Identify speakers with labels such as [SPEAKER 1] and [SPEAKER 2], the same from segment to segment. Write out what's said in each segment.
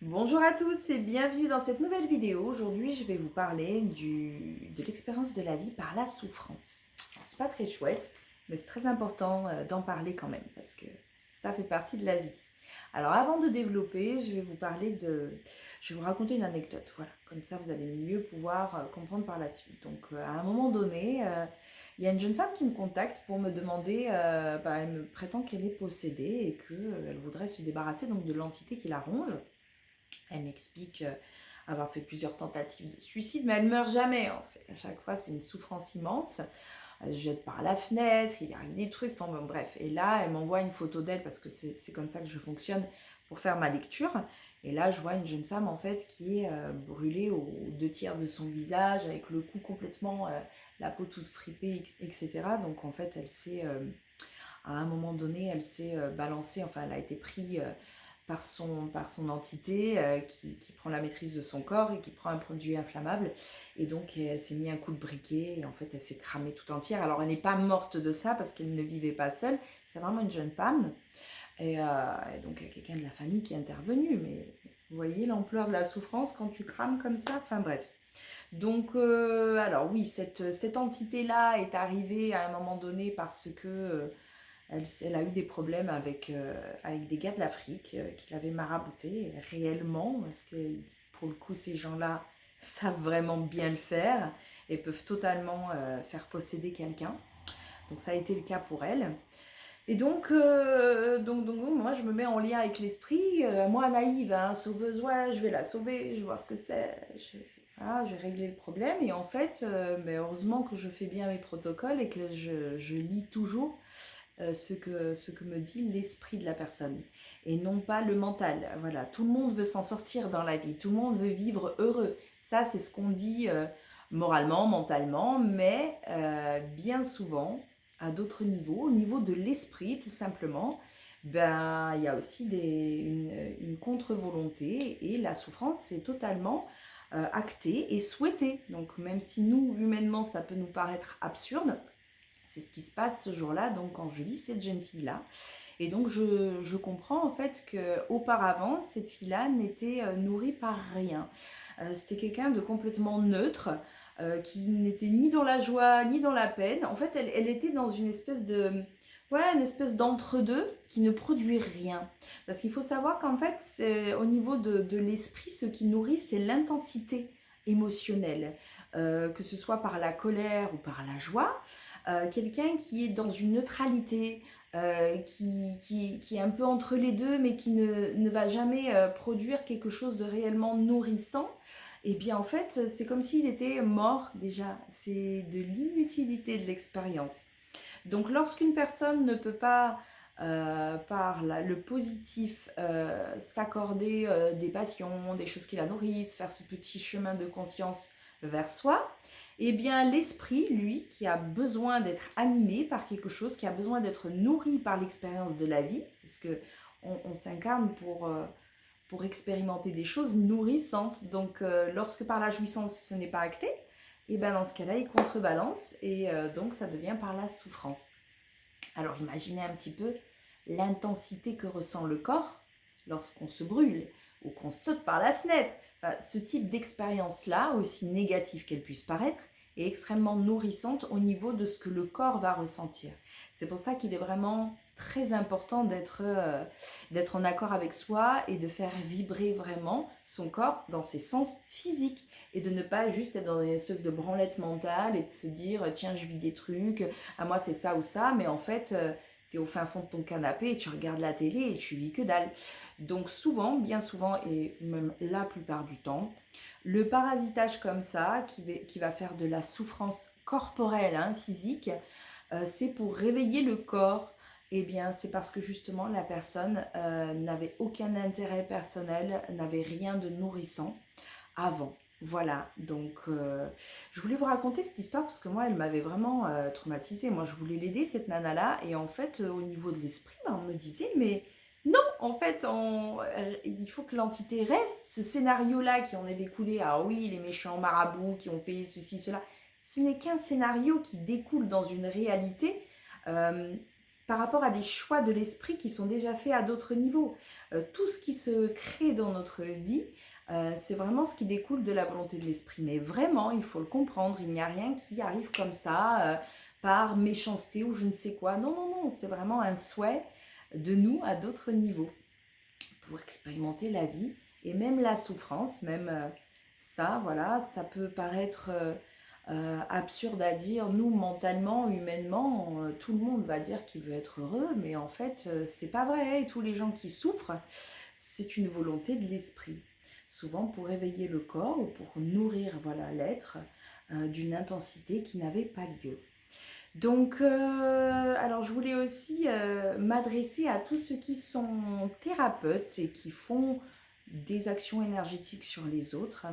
[SPEAKER 1] Bonjour à tous et bienvenue dans cette nouvelle vidéo. Aujourd'hui, je vais vous parler de l'expérience de la vie par la souffrance. Alors, c'est pas très chouette, mais c'est très important d'en parler quand même parce que ça fait partie de la vie. Alors, avant de développer, je vais vous raconter une anecdote. Voilà, comme ça, vous allez mieux pouvoir comprendre par la suite. Donc, à un moment donné, il y a une jeune femme qui me contacte pour me demander, elle me prétend qu'elle est possédée et qu'elle voudrait se débarrasser donc de l'entité qui la ronge. Elle m'explique avoir fait plusieurs tentatives de suicide, mais elle meurt jamais en fait. À chaque fois, c'est une souffrance immense. Elle se jette par la fenêtre, il arrive des trucs, enfin bon, bref. Et là, elle m'envoie une photo d'elle parce que c'est comme ça que je fonctionne pour faire ma lecture. Et là, je vois une jeune femme en fait qui est brûlée aux deux tiers de son visage, avec le cou complètement, la peau toute fripée, etc. Donc en fait, à un moment donné, elle s'est balancée, enfin, elle a été prise par son entité qui prend la maîtrise de son corps et qui prend un produit inflammable. Et donc, elle s'est mis un coup de briquet et en fait, elle s'est cramée tout entière. Alors, elle n'est pas morte de ça parce qu'elle ne vivait pas seule. C'est vraiment une jeune femme. Et donc, il y a quelqu'un de la famille qui est intervenu. Mais vous voyez l'ampleur de la souffrance quand tu crames comme ça. Enfin, bref. Donc, alors oui, cette entité-là est arrivée à un moment donné parce que elle a eu des problèmes avec des gars de l'Afrique qui l'avaient marabouté réellement, parce que pour le coup, ces gens-là savent vraiment bien le faire et peuvent totalement faire posséder quelqu'un. Donc ça a été le cas pour elle. Et donc, moi, je me mets en lien avec l'esprit. Moi, naïve, hein, sauveuse, ouais, je vais la sauver, je vais voir ce que c'est. Voilà, je vais régler le problème. Et en fait, mais heureusement que je fais bien mes protocoles et que je lis toujours ce que me dit l'esprit de la personne et non pas le mental. Voilà, tout le monde veut s'en sortir dans la vie, tout le monde veut vivre heureux. Ça, c'est ce qu'on dit moralement, mentalement, mais bien souvent, à d'autres niveaux, au niveau de l'esprit, tout simplement, ben, il y a aussi une contre-volonté et la souffrance, c'est totalement acté et souhaité. Donc, même si nous, humainement, ça peut nous paraître absurde, c'est ce qui se passe ce jour-là, donc quand je lis cette jeune fille-là. Et donc je comprends en fait qu'auparavant, cette fille-là n'était nourrie par rien. C'était quelqu'un de complètement neutre, qui n'était ni dans la joie, ni dans la peine. En fait, elle était dans une espèce une espèce d'entre-deux qui ne produit rien. Parce qu'il faut savoir qu'en fait, au niveau de l'esprit, ce qui nourrit, c'est l'intensité émotionnelle, que ce soit par la colère ou par la joie. Quelqu'un qui est dans une neutralité, qui est un peu entre les deux, mais qui ne va jamais produire quelque chose de réellement nourrissant, et bien en fait, c'est comme s'il était mort déjà. C'est de l'inutilité de l'expérience. Donc lorsqu'une personne ne peut pas, par le positif, s'accorder des passions, des choses qui la nourrissent, faire ce petit chemin de conscience vers soi, eh bien l'esprit, lui, qui a besoin d'être animé par quelque chose, qui a besoin d'être nourri par l'expérience de la vie, parce que on s'incarne pour expérimenter des choses nourrissantes. Donc lorsque par la jouissance ce n'est pas acté, et bien dans ce cas-là, il contrebalance et donc ça devient par la souffrance. Alors imaginez un petit peu l'intensité que ressent le corps lorsqu'on se brûle ou qu'on saute par la fenêtre. Enfin, ce type d'expérience-là, aussi négative qu'elle puisse paraître, est extrêmement nourrissante au niveau de ce que le corps va ressentir. C'est pour ça qu'il est vraiment très important d'être en accord avec soi et de faire vibrer vraiment son corps dans ses sens physiques et de ne pas juste être dans une espèce de branlette mentale et de se dire tiens je vis des trucs, à moi c'est ça ou ça, mais en fait tu es au fin fond de ton canapé et tu regardes la télé et tu vis que dalle. Donc souvent, bien souvent et même la plupart du temps, le parasitage comme ça qui va faire de la souffrance corporelle, hein, physique, c'est pour réveiller le corps. Eh bien, c'est parce que justement la personne n'avait aucun intérêt personnel, n'avait rien de nourrissant avant. Voilà, donc je voulais vous raconter cette histoire parce que moi, elle m'avait vraiment traumatisée. Moi, je voulais l'aider, cette nana-là, et en fait, au niveau de l'esprit, on me disait, mais non, en fait, il faut que l'entité reste. Ce scénario-là qui en est découlé, ah oui, les méchants marabouts qui ont fait ceci, cela, ce n'est qu'un scénario qui découle dans une réalité. euh, par rapport à des choix de l'esprit qui sont déjà faits à d'autres niveaux. Tout ce qui se crée dans notre vie, c'est vraiment ce qui découle de la volonté de l'esprit. Mais vraiment, il faut le comprendre, il n'y a rien qui arrive comme ça, par méchanceté ou je ne sais quoi. Non, non, non, c'est vraiment un souhait de nous à d'autres niveaux pour expérimenter la vie et même la souffrance, même ça, voilà, ça peut paraître absurde à dire. Nous, mentalement, humainement, tout le monde va dire qu'il veut être heureux, mais en fait, c'est pas vrai. Et tous les gens qui souffrent, c'est une volonté de l'esprit. Souvent pour éveiller le corps ou pour nourrir, voilà, l'être d'une intensité qui n'avait pas lieu. Donc, alors je voulais aussi m'adresser à tous ceux qui sont thérapeutes et qui font des actions énergétiques sur les autres,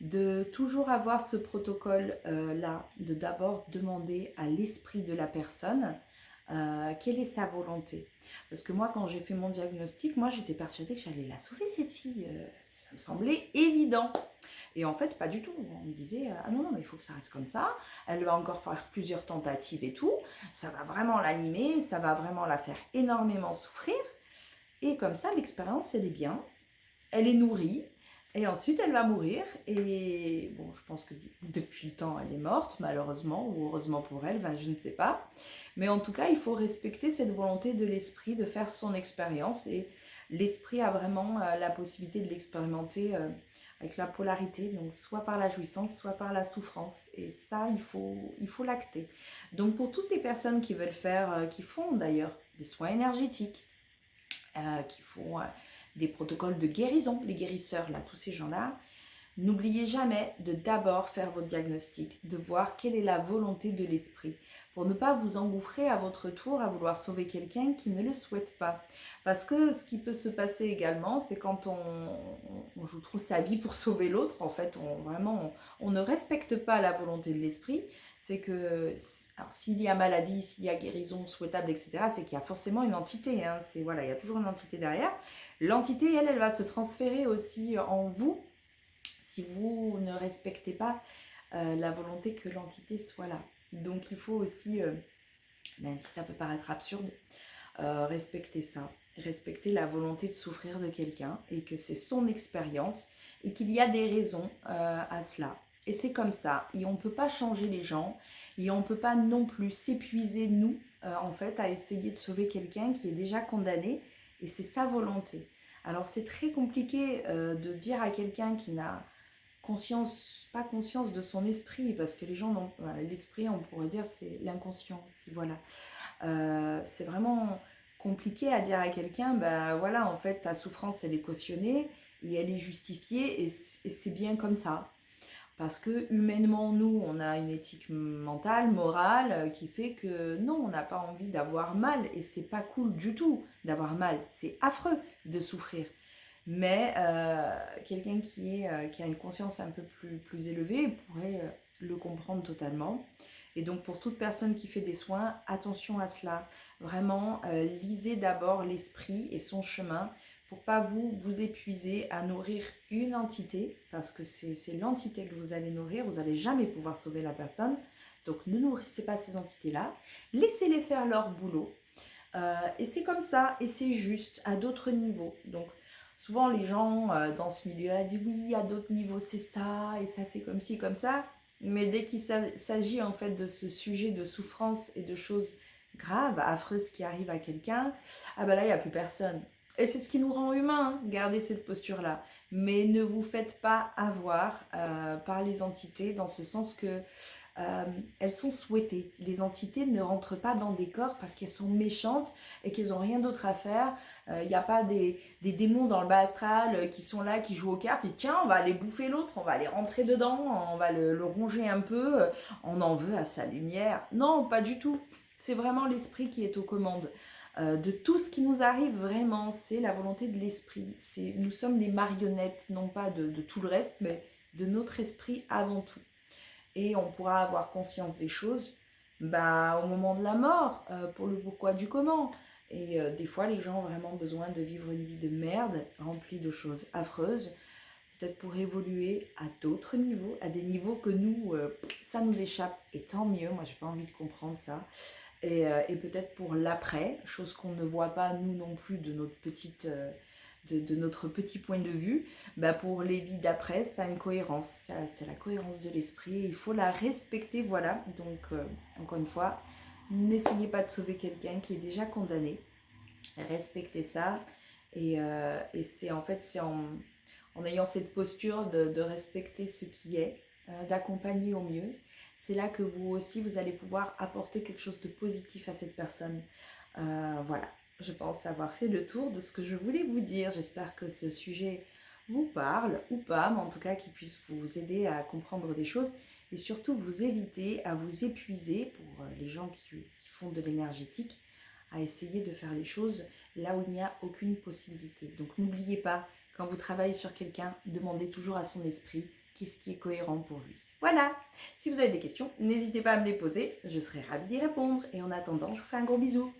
[SPEAKER 1] de toujours avoir ce protocole-là, de d'abord demander à l'esprit de la personne quelle est sa volonté. Parce que moi, quand j'ai fait mon diagnostic, moi j'étais persuadée que j'allais la sauver cette fille, ça me semblait évident. Et en fait, pas du tout. On me disait, ah non, non, mais il faut que ça reste comme ça. Elle va encore faire plusieurs tentatives et tout. Ça va vraiment l'animer, ça va vraiment la faire énormément souffrir. Et comme ça, l'expérience, elle est bien, elle est nourrie. Et ensuite, elle va mourir. Et bon, je pense que depuis le temps, elle est morte, malheureusement, ou heureusement pour elle, ben, je ne sais pas. Mais en tout cas, il faut respecter cette volonté de l'esprit de faire son expérience. Et l'esprit a vraiment la possibilité de l'expérimenter avec la polarité, donc soit par la jouissance, soit par la souffrance. Et ça, il faut l'acter. Donc pour toutes les personnes qui veulent faire, qui font d'ailleurs des soins énergétiques, qui font des protocoles de guérison, les guérisseurs, là, tous ces gens-là, n'oubliez jamais de d'abord faire votre diagnostic, de voir quelle est la volonté de l'esprit, pour ne pas vous engouffrer à votre tour à vouloir sauver quelqu'un qui ne le souhaite pas. Parce que ce qui peut se passer également, c'est quand on joue trop sa vie pour sauver l'autre, en fait, on ne respecte pas la volonté de l'esprit. C'est que, alors, s'il y a maladie, s'il y a guérison souhaitable, etc., c'est qu'il y a forcément une entité. Hein, voilà, il y a toujours une entité derrière. L'entité, elle va se transférer aussi en vous, si vous ne respectez pas la volonté que l'entité soit là. Donc il faut aussi, même si ça peut paraître absurde, respecter ça. Respecter la volonté de souffrir de quelqu'un et que c'est son expérience et qu'il y a des raisons à cela. Et c'est comme ça. Et on ne peut pas changer les gens et on ne peut pas non plus s'épuiser, nous, en fait, à essayer de sauver quelqu'un qui est déjà condamné et c'est sa volonté. Alors c'est très compliqué de dire à quelqu'un qui n'a pas conscience de son esprit, parce que les gens n'ont l'esprit, on pourrait dire, c'est l'inconscient, si voilà. C'est vraiment compliqué à dire à quelqu'un, ben voilà, en fait, ta souffrance, elle est cautionnée et elle est justifiée et c'est bien comme ça. Parce que humainement, nous, on a une éthique mentale, morale, qui fait que non, on n'a pas envie d'avoir mal et c'est pas cool du tout d'avoir mal. C'est affreux de souffrir. Mais quelqu'un qui a une conscience un peu plus élevée pourrait le comprendre totalement. Et donc pour toute personne qui fait des soins, attention à cela. Vraiment, lisez d'abord l'esprit et son chemin pour pas vous épuiser à nourrir une entité, parce que c'est l'entité que vous allez nourrir, vous n'allez jamais pouvoir sauver la personne. Donc ne nourrissez pas ces entités-là, laissez-les faire leur boulot. Et c'est comme ça, et c'est juste, à d'autres niveaux. Donc souvent les gens dans ce milieu-là disent oui, à d'autres niveaux c'est ça, et ça c'est comme ci, comme ça. Mais dès qu'il s'agit en fait de ce sujet de souffrance et de choses graves, affreuses qui arrivent à quelqu'un, ah ben là il n'y a plus personne. Et c'est ce qui nous rend humains, hein, garder cette posture-là. Mais ne vous faites pas avoir par les entités, dans ce sens que elles sont souhaitées. Les entités ne rentrent pas dans des corps parce qu'elles sont méchantes et qu'elles n'ont rien d'autre à faire. Il n'y a pas des démons dans le bas astral qui sont là, qui jouent aux cartes et tiens, on va aller bouffer l'autre, on va aller rentrer dedans, on va le ronger un peu, on en veut à sa lumière. Non, pas du tout. C'est vraiment l'esprit qui est aux commandes. De tout ce qui nous arrive vraiment, c'est la volonté de l'esprit. Nous sommes les marionnettes, non pas de tout le reste, mais de notre esprit avant tout. Et on pourra avoir conscience des choses au moment de la mort, pour le pourquoi du comment. Et des fois, les gens ont vraiment besoin de vivre une vie de merde, remplie de choses affreuses, peut-être pour évoluer à d'autres niveaux, à des niveaux que nous, ça nous échappe. Et tant mieux, moi j'ai pas envie de comprendre ça. et peut-être pour l'après, chose qu'on ne voit pas nous non plus de notre de notre petit point de vue, bah pour les vies d'après, ça a une cohérence, c'est la cohérence de l'esprit, il faut la respecter, voilà. Donc encore une fois, n'essayez pas de sauver quelqu'un qui est déjà condamné, respectez ça, et c'est en fait, c'est en ayant cette posture de respecter ce qui est, d'accompagner au mieux, c'est là que vous aussi, vous allez pouvoir apporter quelque chose de positif à cette personne. Voilà, je pense avoir fait le tour de ce que je voulais vous dire. J'espère que ce sujet vous parle ou pas, mais en tout cas qu'il puisse vous aider à comprendre des choses et surtout vous éviter à vous épuiser pour les gens qui font de l'énergétique, à essayer de faire les choses là où il n'y a aucune possibilité. Donc n'oubliez pas, quand vous travaillez sur quelqu'un, demandez toujours à son esprit qu'est-ce qui est cohérent pour lui. Voilà, si vous avez des questions, n'hésitez pas à me les poser, je serai ravie d'y répondre. Et en attendant, je vous fais un gros bisou.